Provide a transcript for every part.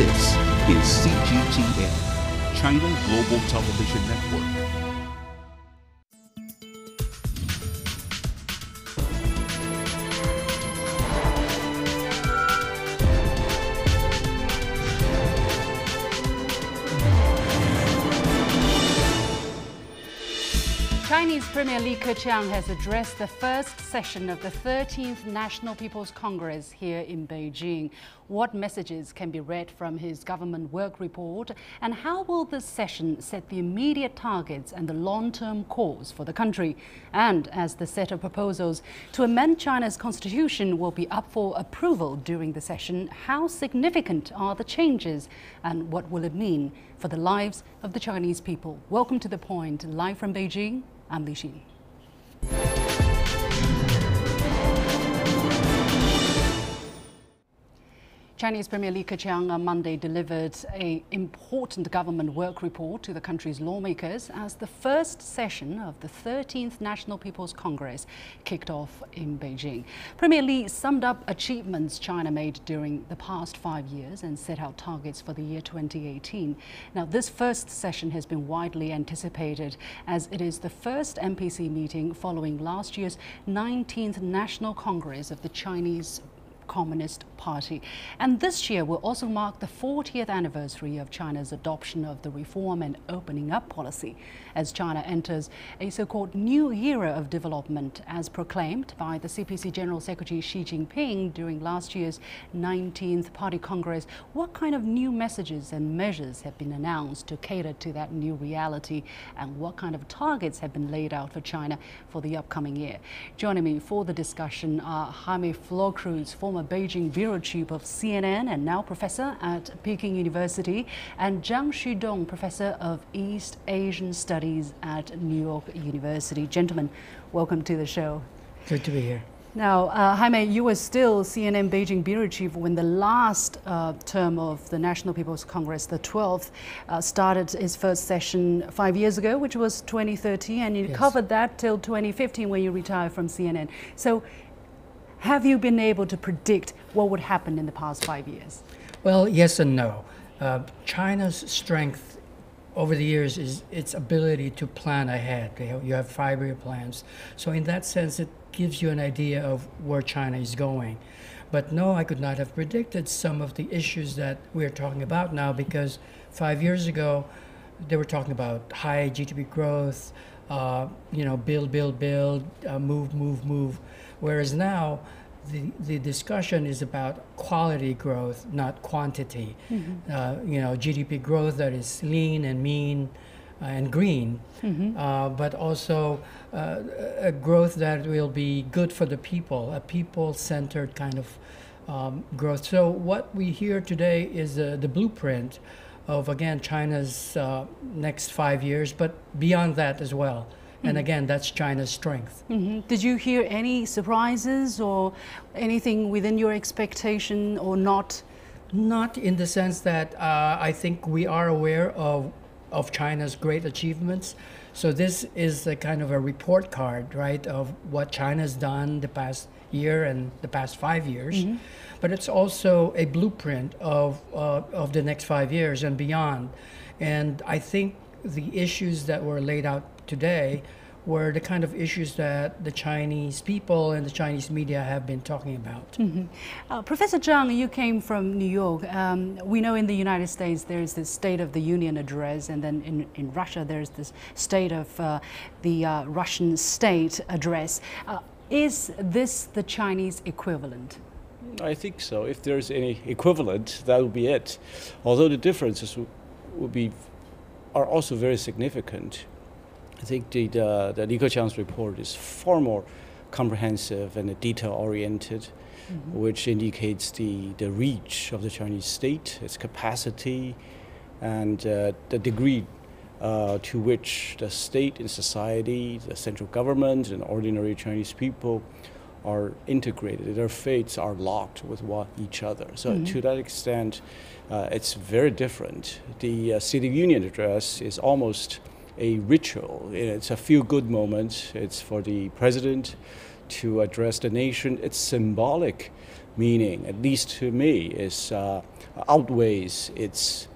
This is CGTN, China Global Television Network. Chinese Premier Li Keqiang has addressed the first session of the 13th National People's Congress here in Beijing. What messages can be read from his government work report, and how will this session set the immediate targets and the long-term course for the country? And as the set of proposals to amend China's constitution will be up for approval during the session, how significant are the changes and what will it mean for the lives of the Chinese people? Welcome to The Point, live from Beijing. I'm Li Xin. Chinese Premier Li Keqiang on Monday delivered an important government work report to the country's lawmakers as the first session of the 13th National People's Congress kicked off in Beijing. Premier Li summed up achievements China made during the past 5 years and set out targets for the year 2018. Now, this first session has been widely anticipated as it is the first NPC meeting following last year's 19th National Congress of the Chinese Communist Party. And this year will also mark the 40th anniversary of China's adoption of the reform and opening up policy as China enters a so-called new era of development as proclaimed by the CPC General Secretary Xi Jinping during last year's 19th Party Congress. What kind of new messages and measures have been announced to cater to that new reality, and what kind of targets have been laid out for China for the upcoming year? Joining me for the discussion are Jaime FlorCruz, former Beijing bureau chief of CNN and now professor at Peking University, and Zhang Xudong, professor of East Asian Studies at New York University. Gentlemen, welcome to the show. Good to be here. Now, Jaime, you were still CNN Beijing bureau chief when the last term of the National People's Congress, the 12th, started its first session 5 years ago, which was 2013, and you covered that till 2015 when you retired from CNN. So, have you been able to predict what would happen in the past 5 years? Well, yes and no. China's strength over the years is its ability to plan ahead. You have 5-year plans. So in that sense, it gives you an idea of where China is going. But no, I could not have predicted some of the issues that we're talking about now, because 5 years ago, they were talking about high GDP growth, build, move. Whereas now, the discussion is about quality growth, not quantity. Mm-hmm. GDP growth that is lean and mean and green, but also a growth that will be good for the people, a people-centered kind of growth. So what we hear today is the blueprint of, again, China's next 5 years, but beyond that as well. And again, that's China's strength. Mm-hmm. Did you hear any surprises or anything within your expectation or not? Not in the sense that I think we are aware of China's great achievements. So this is a kind of a report card, right, of what China's done the past year and the past 5 years. Mm-hmm. But it's also a blueprint of the next 5 years and beyond. And I think the issues that were laid out today were the kind of issues that the Chinese people and the Chinese media have been talking about. Mm-hmm. Professor Zhang, you came from New York. We know in the United States there's this State of the Union address, and then in Russia there's this State of the Russian State address. Is this the Chinese equivalent? I think so. If there's any equivalent, that would be it. Although the differences are also very significant. I think the Li Keqiang's report is far more comprehensive and detail-oriented, which indicates the reach of the Chinese state, its capacity, and the degree to which the state and society, the central government, and ordinary Chinese people are integrated. Their fates are locked with each other. So to that extent, it's very different. The State of Union address is almost a ritual. It's a feel-good moment. It's for the president to address the nation. Its symbolic meaning, at least to me, is outweighs its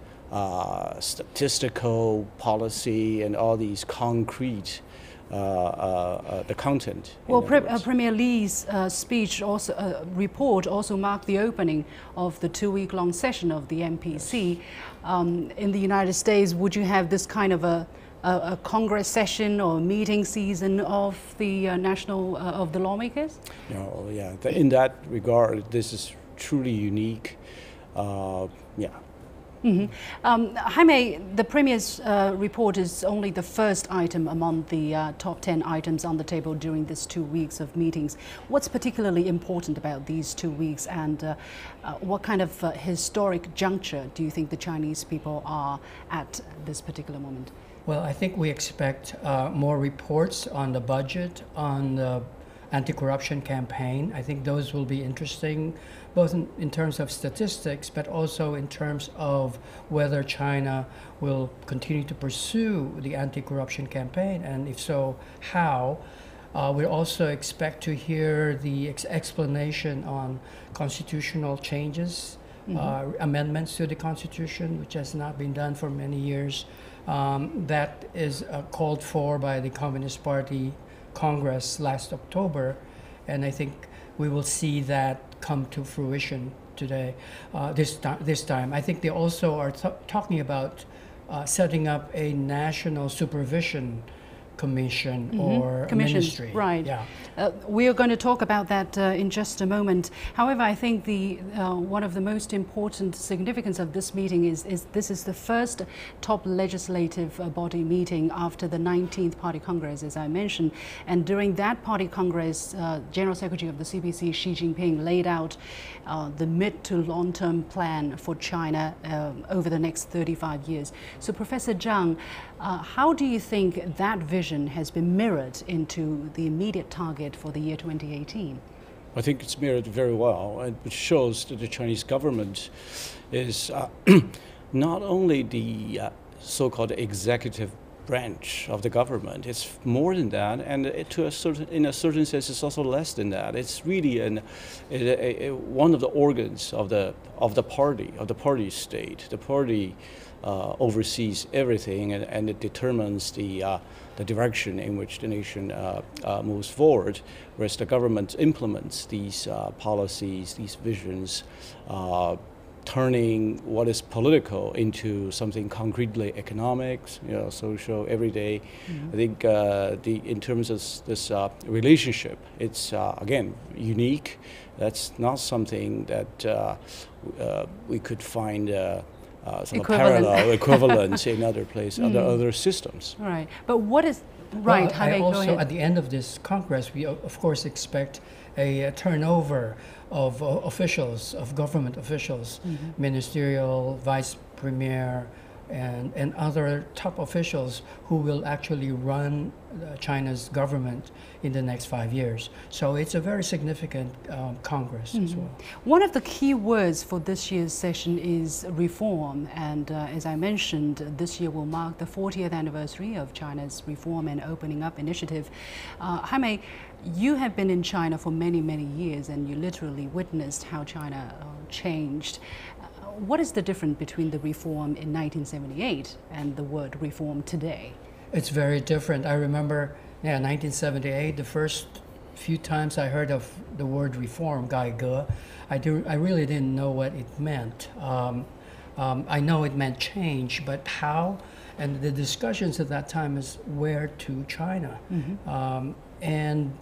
statistical policy and all these concrete the content. Well, Premier Li's speech report also marked the opening of the 2-week-long session of the MPC. Yes. In the United States, would you have this kind of a Congress session or meeting season of the of the lawmakers? No, yeah. In that regard, this is truly unique. Yeah. Mm-hmm. Jaime, the Premier's report is only the first item among the top 10 items on the table during this 2 weeks of meetings. What's particularly important about these 2 weeks, and what kind of historic juncture do you think the Chinese people are at this particular moment? Well, I think we expect more reports on the budget, on the anti-corruption campaign. I think those will be interesting, both in terms of statistics, but also in terms of whether China will continue to pursue the anti-corruption campaign, and if so, how. We also expect to hear the explanation on constitutional changes, amendments to the Constitution, which has not been done for many years. That is called for by the Communist Party Congress last October, and I think we will see that come to fruition today, this time. I think they also are talking about setting up a national supervision commission or ministry. Right. Yeah. We are going to talk about that in just a moment. However, I think one of the most important significance of this meeting is this is the first top legislative body meeting after the 19th Party Congress, as I mentioned. And during that Party Congress, General Secretary of the CPC, Xi Jinping, laid out the mid to long-term plan for China over the next 35 years. So, Professor Zhang, how do you think that vision has been mirrored into the immediate target for the year 2018? I think it's mirrored very well, and it shows that the Chinese government is not only the so-called executive branch of the government. It's more than that, and in a certain sense, it's also less than that. It's really one of the organs of the party state. The party oversees everything, and it determines the direction in which the nation moves forward, whereas the government implements these policies, these visions, turning what is political into something concretely economic, social, everyday. I think in terms of this relationship, it's again unique. That's not something that we could find some parallel equivalents in other places, other systems. Right, but what is right? Well, I also, at the end of this Congress, we of course expect a turnover of officials, of government officials, ministerial, vice premier, and other top officials who will actually run China's government in the next 5 years. So it's a very significant Congress as well. One of the key words for this year's session is reform, and as I mentioned, this year will mark the 40th anniversary of China's Reform and Opening Up initiative. Jaime, you have been in China for many, many years, and you literally witnessed how China changed. What is the difference between the reform in 1978 and the word reform today? It's very different. I remember, 1978, the first few times I heard of the word reform, 改革, I really didn't know what it meant. I know it meant change, but how? And the discussions at that time is where to China. And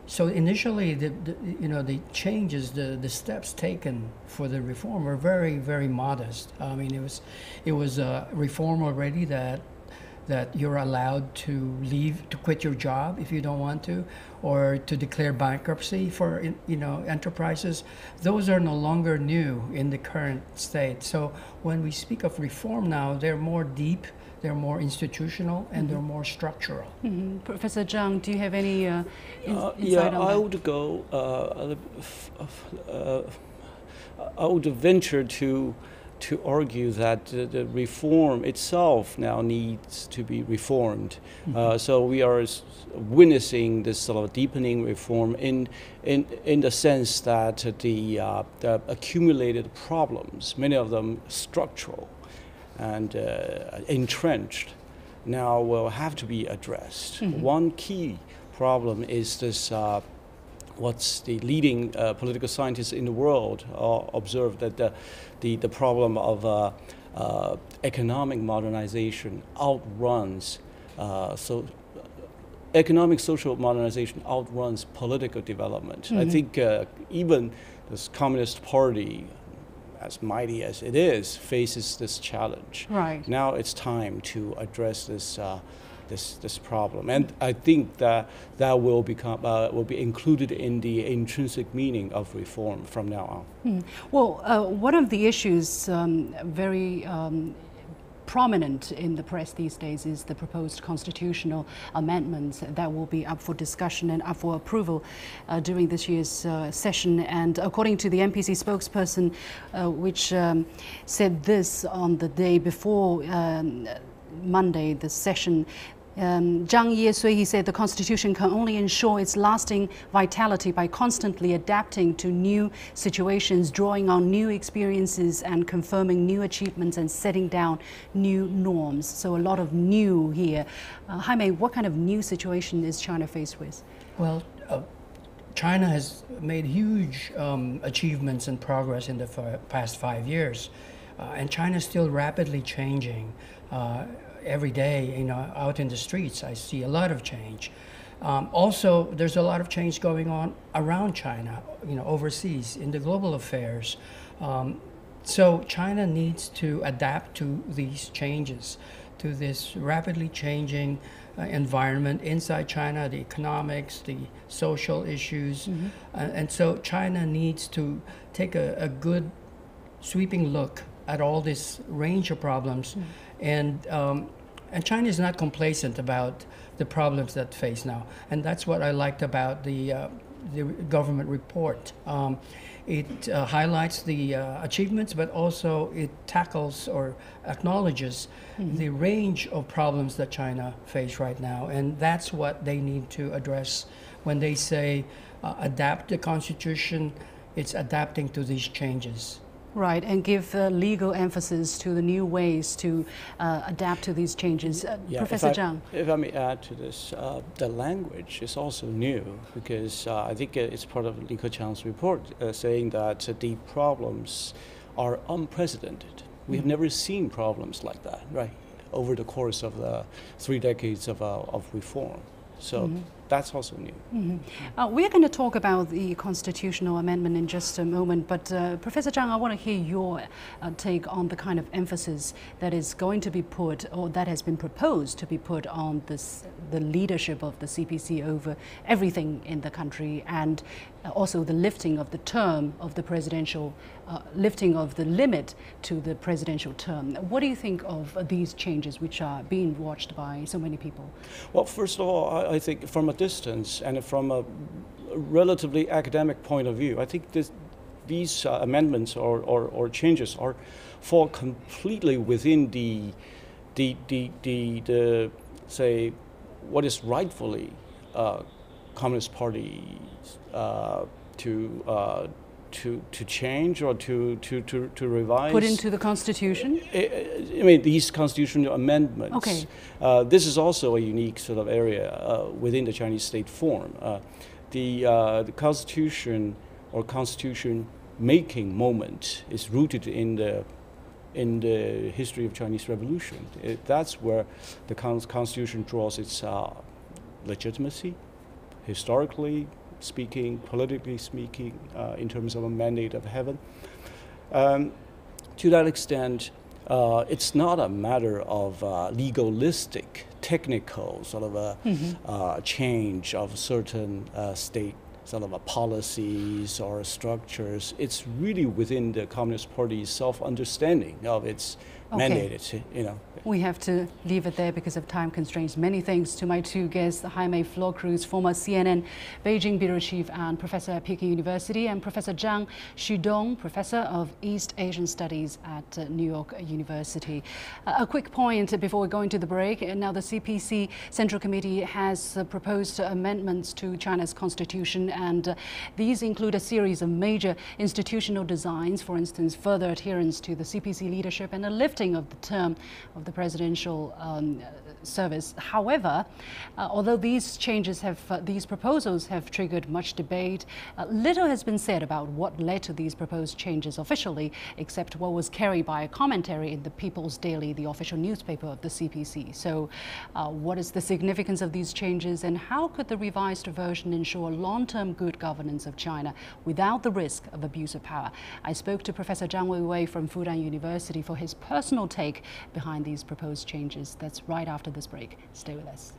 so initially, the changes, the steps taken for the reform were very, very modest. I mean, it was a reform already that you're allowed to leave, to quit your job if you don't want to, or to declare bankruptcy for enterprises. Those are no longer new in the current state. So when we speak of reform now, they're more deep, they're more institutional, and they're more structural. Professor Zhang, do you have any insight on that? I would go. I would venture to to argue that the reform itself now needs to be reformed. So we are witnessing this sort of deepening reform in the sense that the accumulated problems, many of them structural and entrenched, now will have to be addressed. One key problem is this. What's the leading political scientists in the world observed that the problem of economic modernization outruns economic social modernization outruns political development. I think even this Communist Party, as mighty as it is, faces this challenge. Right. Now it's time to address this this problem, and I think that will be included in the intrinsic meaning of reform from now on. Well, one of the issues very prominent in the press these days is the proposed constitutional amendments that will be up for discussion and up for approval during this year's session. And according to the MPC spokesperson, which said this on the day before Monday, the session, Zhang Weiwei, he said the Constitution can only ensure its lasting vitality by constantly adapting to new situations, drawing on new experiences and confirming new achievements and setting down new norms. So a lot of new here. Jaime, what kind of new situation is China faced with? Well, China has made huge achievements and progress in the past 5 years. And China is still rapidly changing. Every day, out in the streets, I see a lot of change. Also, there's a lot of change going on around China, overseas in the global affairs. So China needs to adapt to these changes, to this rapidly changing environment inside China, the economics, the social issues. And so China needs to take a good sweeping look at all this range of problems. And China is not complacent about the problems that face now. And that's what I liked about the government report. It highlights the achievements, but also it tackles or acknowledges the range of problems that China face right now. And that's what they need to address when they say adapt the Constitution. It's adapting to these changes. Right, and give legal emphasis to the new ways to adapt to these changes. Professor Zhang. If I may add to this, the language is also new because I think it's part of Li Keqiang's report saying that the problems are unprecedented. We have never seen problems like that, right, over the course of the 3 decades of reform. So that's also new. We're going to talk about the constitutional amendment in just a moment, but Professor Zhang, I want to hear your take on the kind of emphasis that is going to be put, or that has been proposed to be put on the leadership of the CPC over everything in the country, and also the lifting of the term of the presidential, lifting of the limit to the presidential term. What do you think of these changes which are being watched by so many people? Well, first of all, I think from a distance and from a relatively academic point of view, I think these amendments or changes fall completely within the say what is rightfully Communist Party to change or to revise. Put into the Constitution? I mean, these constitutional amendments. Okay. This is also a unique sort of area within the Chinese state form. The Constitution or constitution-making moment is rooted in the history of Chinese Revolution. That's where the Constitution draws its legitimacy, historically speaking, politically speaking, in terms of a mandate of heaven. To that extent, it's not a matter of legalistic, technical sort of a change of certain state sort of policies or structures. It's really within the Communist Party's self-understanding of its mandated, you know. We have to leave it there because of time constraints. Many thanks to my two guests, Jaime FlorCruz, former CNN Beijing Bureau Chief and Professor at Peking University, and Professor Zhang Xudong, Professor of East Asian Studies at New York University. A quick point before we go into the break. Now, the CPC Central Committee has proposed amendments to China's constitution, and these include a series of major institutional designs, for instance, further adherence to the CPC leadership and a lifting of the term of the presidential service. However, although these proposals have triggered much debate, little has been said about what led to these proposed changes officially, except what was carried by a commentary in the People's Daily, the official newspaper of the CPC. So, what is the significance of these changes, and how could the revised version ensure long-term good governance of China without the risk of abuse of power? I spoke to Professor Zhang Weiwei from Fudan University for his personal take behind these proposed changes. That's right after this break. Stay with us.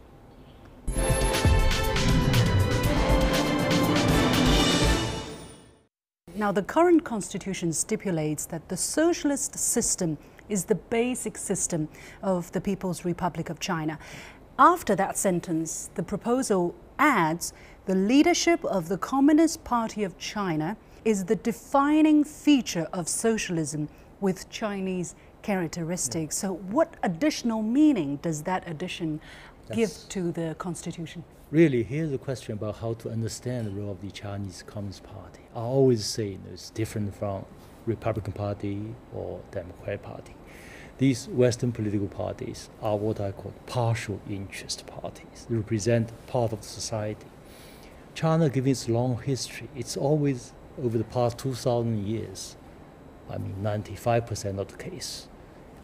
Now, the current constitution stipulates that the socialist system is the basic system of the People's Republic of China. After that sentence, the proposal adds the leadership of the Communist Party of China is the defining feature of socialism with Chinese characteristics. So what additional meaning does that addition give to the constitution? Really, here's a question about how to understand the role of the Chinese Communist Party. I always say it's different from Republican Party or Democratic Party. These Western political parties are what I call partial interest parties. They represent part of the society. China, given its long history, it's always, over the past 2,000 years, 95% of the case,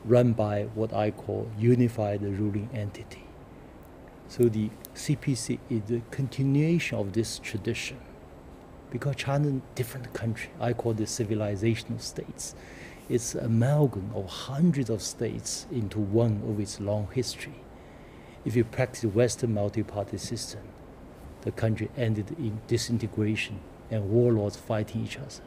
run by what I call unified ruling entity. So the CPC is the continuation of this tradition. Because China is a different country, I call this civilizational states. It's an amalgam of hundreds of states into one of its long history. If you practice Western multi-party system, the country ended in disintegration and warlords fighting each other.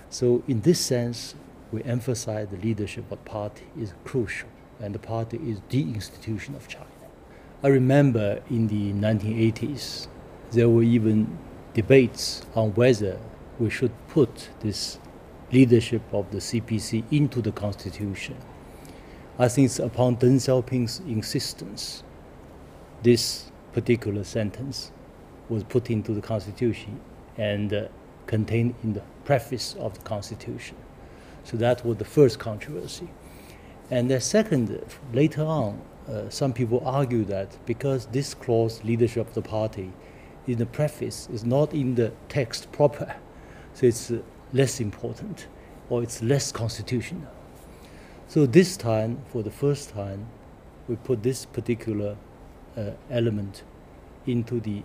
So in this sense, we emphasize the leadership of the party is crucial, and the party is the institution of China. I remember in the 1980s, there were even debates on whether we should put this leadership of the CPC into the constitution. I think it's upon Deng Xiaoping's insistence, this particular sentence was put into the constitution and contained in the preface of the constitution. So that was the first controversy. And the second, later on, some people argue that because this clause, leadership of the party, in the preface is not in the text proper, so it's less important, or it's less constitutional. So this time, for the first time, we put this particular element into the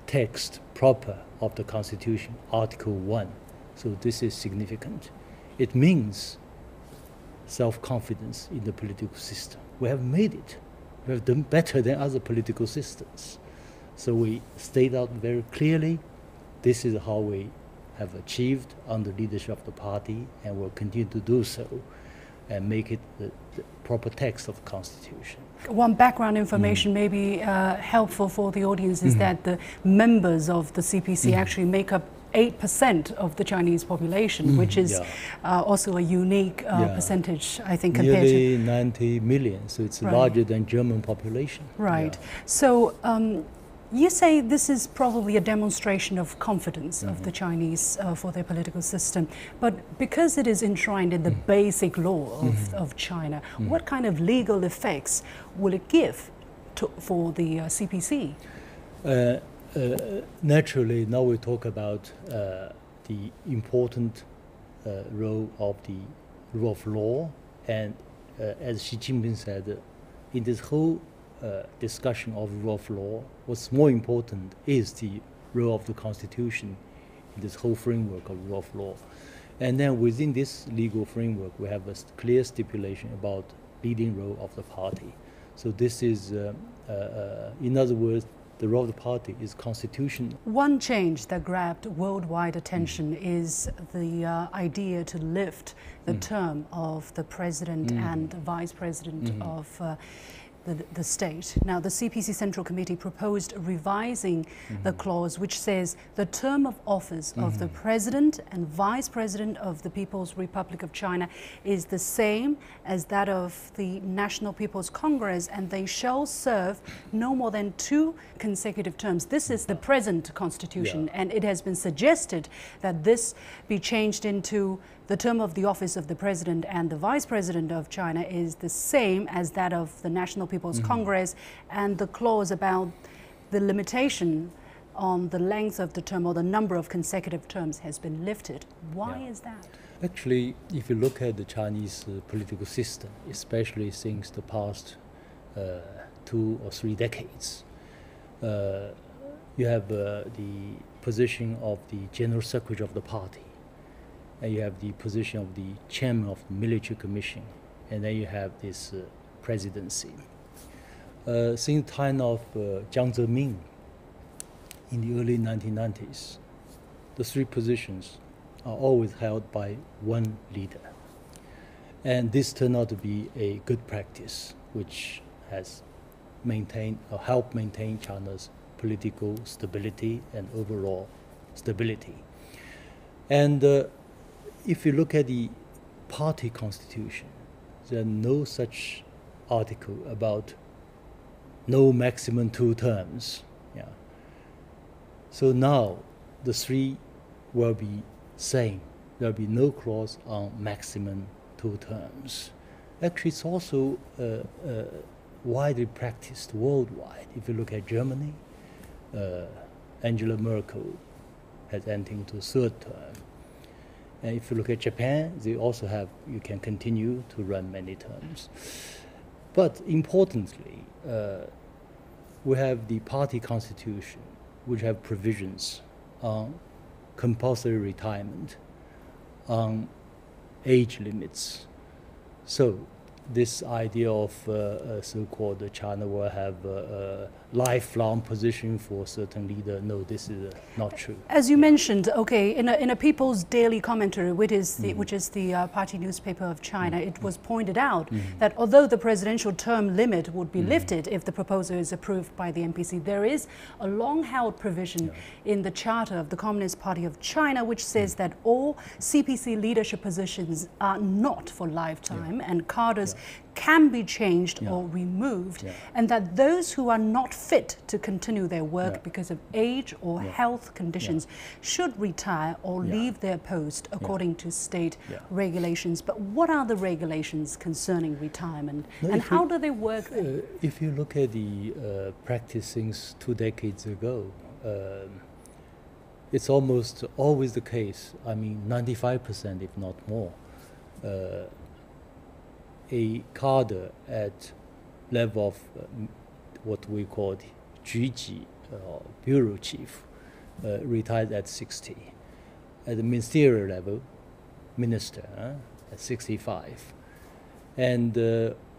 text proper of the Constitution, Article 1. So this is significant. It means self-confidence in the political system. We have made it. We have done better than other political systems. So we state out very clearly, this is how we have achieved under leadership of the party, and will continue to do so, and make it the proper text of the Constitution. One background information may be helpful for the audience is that the members of the CPC actually make up 8% of the Chinese population, which is also a unique percentage, I think, compared nearly to 90 million, so it's larger than German population. Right. So you say this is probably a demonstration of confidence of the Chinese for their political system, but because it is enshrined in the basic law of China, what kind of legal effects will it give for the CPC? Naturally, now we talk about the important role of the rule of law, and as Xi Jinping said, in this whole discussion of rule of law, what's more important is the role of the Constitution in this whole framework of rule of law. And then within this legal framework, we have a clear stipulation about leading role of the party. So this is, in other words, the role of the party is constitutional. One change that grabbed worldwide attention is the idea to lift the term of the president and vice president of the state. Now, the CPC Central Committee proposed revising the clause which says the term of office of the President and Vice President of the People's Republic of China is the same as that of the National People's Congress, and they shall serve no more than 2 consecutive terms. This is the present constitution, and it has been suggested that this be changed into the term of the office of the President and the Vice President of China is the same as that of the National People's Congress, and the clause about the limitation on the length of the term or the number of consecutive terms has been lifted. Why is that? Actually, if you look at the Chinese political system, especially since the past 2 or 3 decades, you have the position of the General Secretary of the party, and you have the position of the chairman of the military commission, and then you have this presidency. Since the time of Jiang Zemin in the early 1990s, the 3 positions are always held by one leader. And this turned out to be a good practice, which has maintained or helped maintain China's political stability and overall stability. And if you look at the party constitution, there are no such article about no maximum 2 terms. So now the 3 will be same. There will be no clause on maximum 2 terms. Actually, it's also widely practiced worldwide. If you look at Germany, Angela Merkel has entered into 3rd term. And if you look at Japan, they also have, you can continue to run many terms. But importantly, we have the party constitution, which have provisions on compulsory retirement, on age limits. So this idea of so-called China will have a lifelong position for a certain leader, no, this is not true. As you mentioned, okay, in a People's Daily Commentary, which is the party newspaper of China, it was pointed out that although the presidential term limit would be lifted if the proposal is approved by the NPC, there is a long-held provision in the Charter of the Communist Party of China which says that all CPC leadership positions are not for lifetime and cadres can be changed or removed, and that those who are not fit to continue their work because of age or health conditions should retire or leave their post according to state regulations. But what are the regulations concerning retirement, and how do they work then? If you look at the practice since 2 decades ago, it's almost always the case, I mean 95% if not more, a cadre at level of what we call Juji, bureau chief, retired at 60. At the ministerial level, minister at 65. And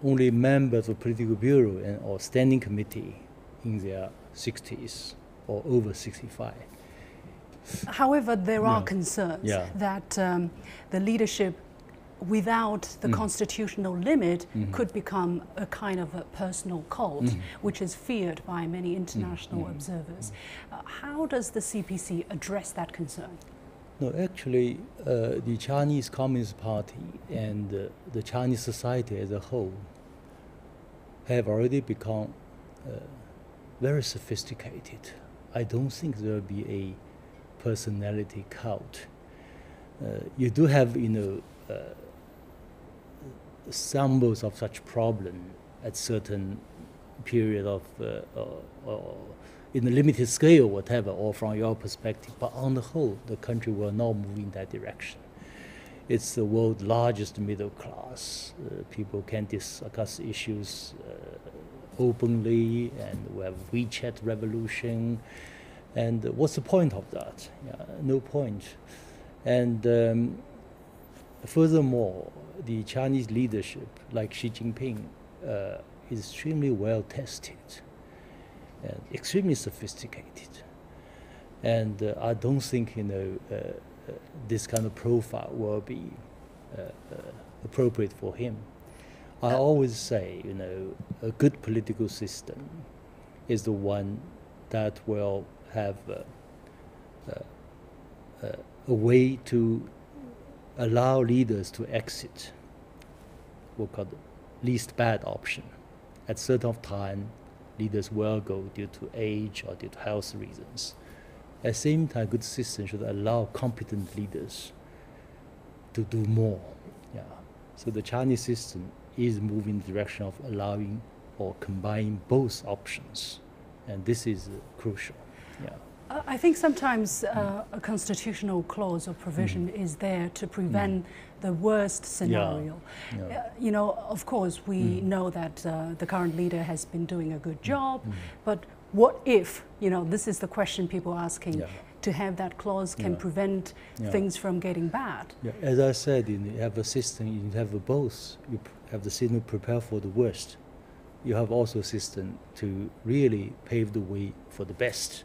only members of political bureau or standing committee in their 60s or over 65. However, there are concerns that the leadership without the constitutional limit could become a kind of a personal cult, which is feared by many international observers. How does the CPC address that concern? No, actually, the Chinese Communist Party and the Chinese society as a whole have already become very sophisticated. I don't think there will be a personality cult. You do have, symbols of such problem at certain period of, in a limited scale, whatever, or from your perspective. But on the whole, the country will not move in that direction. It's the world's largest middle class. People can discuss issues openly, and we have WeChat revolution. And what's the point of that? No point. And furthermore, the Chinese leadership, like Xi Jinping, is extremely well tested. and extremely sophisticated. And I don't think this kind of profile will be appropriate for him. I always say, a good political system is the one that will have a way to allow leaders to exit what called the least bad option. At certain time, leaders will go due to age or due to health reasons. At the same time, good system should allow competent leaders to do more. Yeah. So the Chinese system is moving in the direction of allowing or combining both options, and this is crucial. Yeah. I think sometimes a constitutional clause or provision is there to prevent the worst scenario. Yeah. Of course, we know that the current leader has been doing a good job, but what if, this is the question people are asking, to have that clause can prevent things from getting bad? Yeah. As I said, you have a system, you have both. You have the system to prepare for the worst. You have also a system to really pave the way for the best.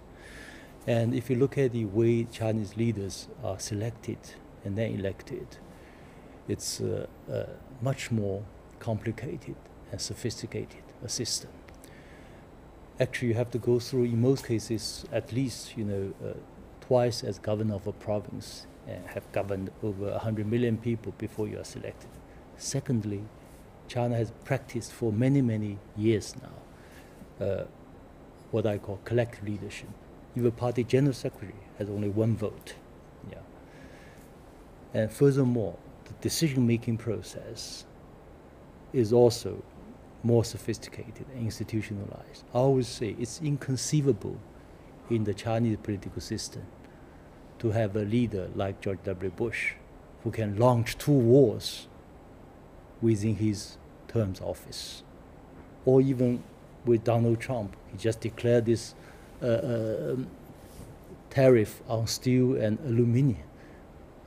And if you look at the way Chinese leaders are selected and then elected, it's a much more complicated and sophisticated a system. Actually, you have to go through, in most cases, at least twice as governor of a province and have governed over 100 million people before you are selected. Secondly, China has practiced for many, many years now what I call collective leadership. Even party general secretary has only one vote. Yeah. And furthermore, the decision-making process is also more sophisticated and institutionalized. I always say it's inconceivable in the Chinese political system to have a leader like George W. Bush who can launch 2 wars within his term's office. Or even with Donald Trump, he just declared this tariff on steel and aluminum.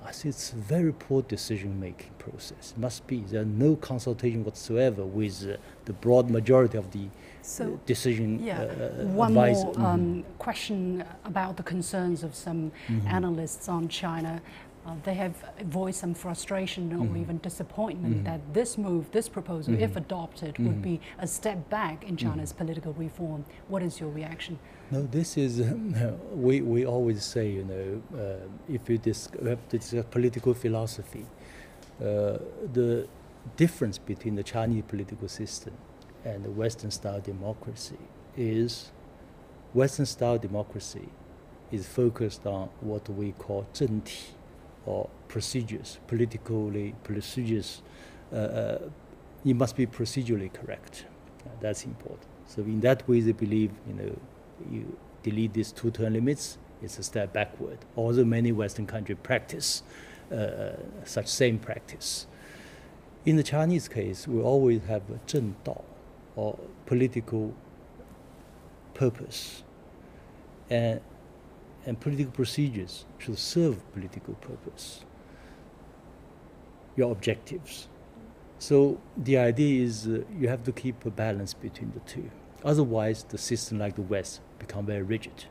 I think it's a very poor decision-making process. It must be. There's no consultation whatsoever with the broad majority of the decision One advisor. more question about the concerns of some analysts on China. They have voiced some frustration or even disappointment that this move, this proposal, if adopted, would be a step back in China's political reform. What is your reaction? No, this is, we always say, if you have to discuss political philosophy, the difference between the Chinese political system and the Western-style democracy is Western-style democracy is focused on what we call 政体, or procedures, procedures. It must be procedurally correct. That's important. So in that way, they believe, you delete these 2-term limits, it's a step backward. Although many Western countries practice such same practice. In the Chinese case, we always have a 正道, or political purpose. And political procedures should serve political purpose, your objectives. So the idea is you have to keep a balance between the two. Otherwise, the system like the West become very rigid.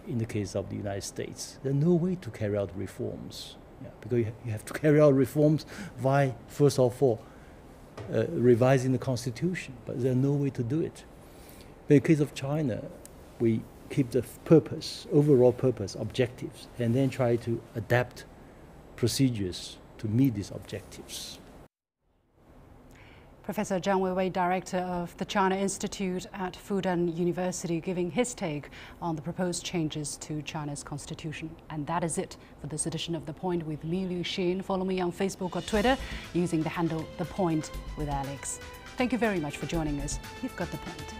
In the case of the United States, there's no way to carry out reforms. Because you have to carry out reforms by, first of all, revising the Constitution, but there's no way to do it. But in the case of China, we keep the purpose, overall purpose, objectives, and then try to adapt procedures to meet these objectives. Professor Zhang Weiwei, Director of the China Institute at Fudan University, giving his take on the proposed changes to China's constitution. And that is it for this edition of The Point with me, Liu Xin. Follow me on Facebook or Twitter using the handle The Point with Alex. Thank you very much for joining us. You've got The Point.